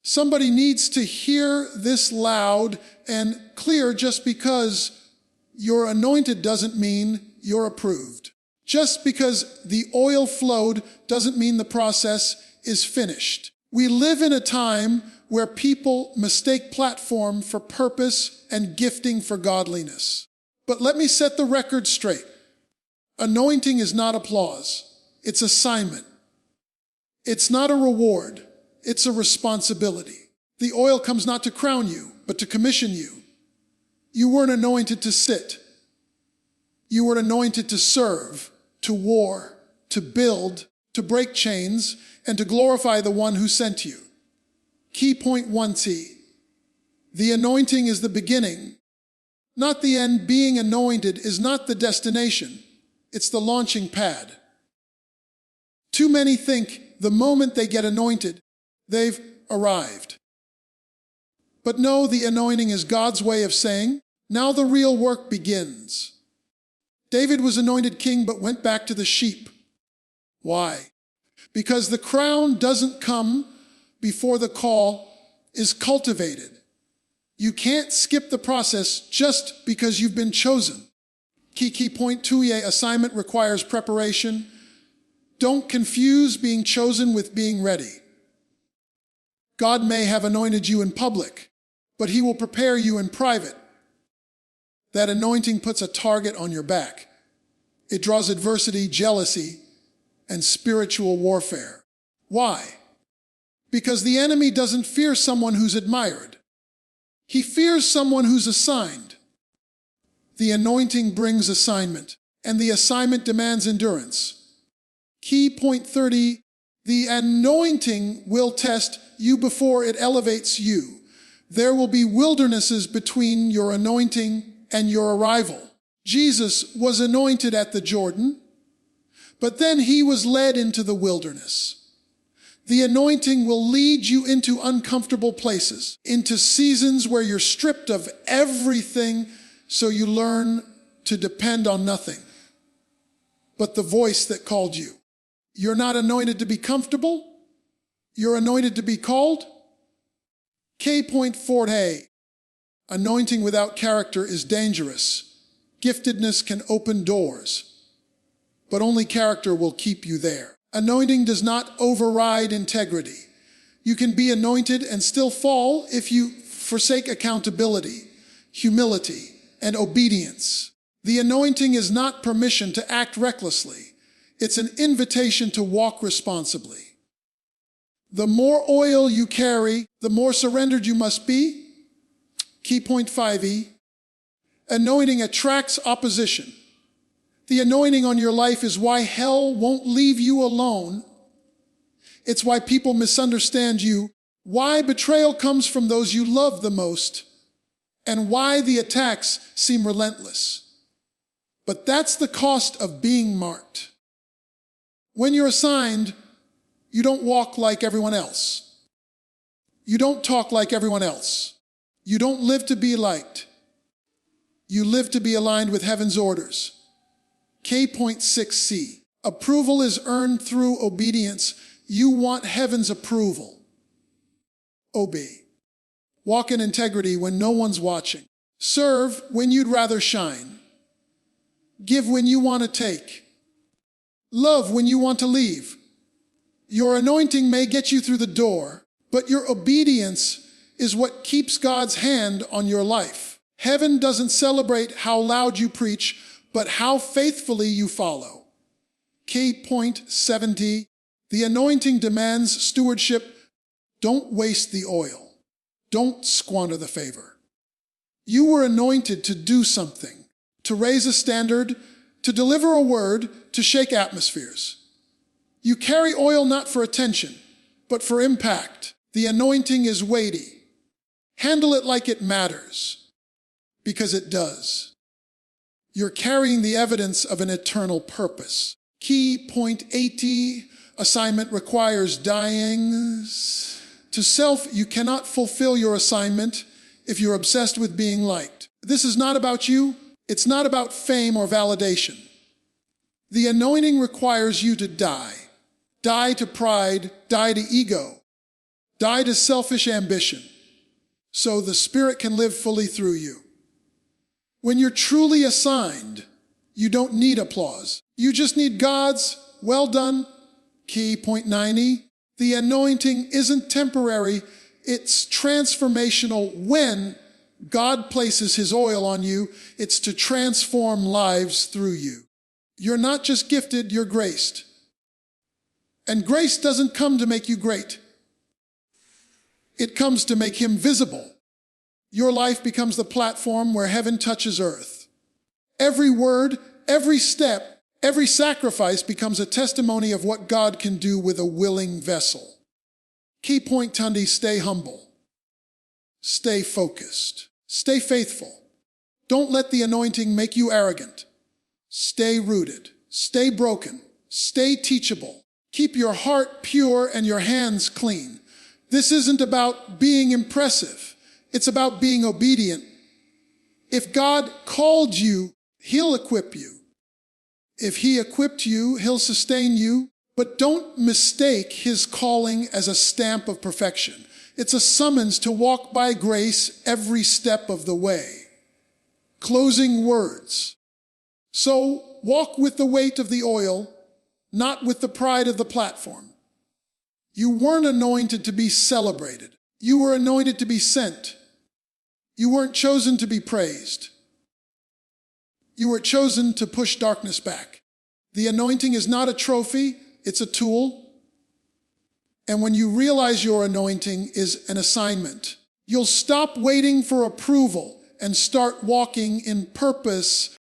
Somebody needs to hear this loud and clear. Just because you're anointed doesn't mean you're approved. Just because the oil flowed doesn't mean the process is finished. We live in a time where people mistake platform for purpose and gifting for godliness. But let me set the record straight. Anointing is not applause. It's assignment. It's not a reward. It's a responsibility. The oil comes not to crown you, but to commission you. You weren't anointed to sit. You were anointed to serve, to war, to build, to break chains, and to glorify the one who sent you. Key point 1T. The anointing is the beginning, not the end. Being anointed is not the destination. It's the launching pad. Too many think the moment they get anointed, they've arrived. But no, the anointing is God's way of saying, now the real work begins. David was anointed king but went back to the sheep. Why? Because the crown doesn't come before the call is cultivated. You can't skip the process just because you've been chosen. Key point 2, assignment requires preparation. Don't confuse being chosen with being ready. God may have anointed you in public, but he will prepare you in private. That anointing puts a target on your back. It draws adversity, jealousy, and spiritual warfare. Why? Because the enemy doesn't fear someone who's admired. He fears someone who's assigned. The anointing brings assignment, and the assignment demands endurance. Key point 30, the anointing will test you before it elevates you. There will be wildernesses between your anointing and your arrival. Jesus was anointed at the Jordan, but then he was led into the wilderness. The anointing will lead you into uncomfortable places, into seasons where you're stripped of everything, so you learn to depend on nothing but the voice that called you. You're not anointed to be comfortable. You're anointed to be called. K point 4, anointing without character is dangerous. Giftedness can open doors, but only character will keep you there. Anointing does not override integrity. You can be anointed and still fall if you forsake accountability, humility, and obedience. The anointing is not permission to act recklessly. It's an invitation to walk responsibly. The more oil you carry, the more surrendered you must be. Key point 5, anointing attracts opposition. The anointing on your life is why hell won't leave you alone. It's why people misunderstand you, why betrayal comes from those you love the most, and why the attacks seem relentless. But that's the cost of being marked. When you're assigned, you don't walk like everyone else. You don't talk like everyone else. You don't live to be liked. You live to be aligned with heaven's orders. K point 6C, approval is earned through obedience. You want heaven's approval. OB, walk in integrity when no one's watching. Serve when you'd rather shine. Give when you want to take. Love when you want to leave. Your anointing may get you through the door, but your obedience is what keeps God's hand on your life. Heaven doesn't celebrate how loud you preach, but how faithfully you follow. K point 70, the anointing demands stewardship. Don't waste the oil. Don't squander the favor. You were anointed to do something, to raise a standard, to deliver a word, to shake atmospheres. You carry oil not for attention, but for impact. The anointing is weighty. Handle it like it matters, because it does. You're carrying the evidence of an eternal purpose. Key point 80, assignment requires dying to self. You cannot fulfill your assignment if you're obsessed with being liked. This is not about you. It's not about fame or validation. The anointing requires you to die. Die to pride, die to ego, Die to selfish ambition so the Spirit can live fully through you. When you're truly assigned, you don't need applause. You just need God's "well done." Key point 90. The anointing isn't temporary, it's transformational. When God places His oil on you, it's to transform lives through you. You're not just gifted, you're graced. And grace doesn't come to make you great. It comes to make Him visible. Your life becomes the platform where heaven touches earth. Every word, every step, every sacrifice becomes a testimony of what God can do with a willing vessel. Key point Tundi: stay humble. Stay focused. Stay faithful. Don't let the anointing make you arrogant. Stay rooted. Stay broken. Stay teachable. Keep your heart pure and your hands clean. This isn't about being impressive. It's about being obedient. If God called you, He'll equip you. If He equipped you, He'll sustain you. But don't mistake His calling as a stamp of perfection. It's a summons to walk by grace every step of the way. Closing words. So walk with the weight of the oil, not with the pride of the platform. You weren't anointed to be celebrated. You were anointed to be sent. You weren't chosen to be praised. You were chosen to push darkness back. The anointing is not a trophy, it's a tool. And when you realize your anointing is an assignment, you'll stop waiting for approval and start walking in purpose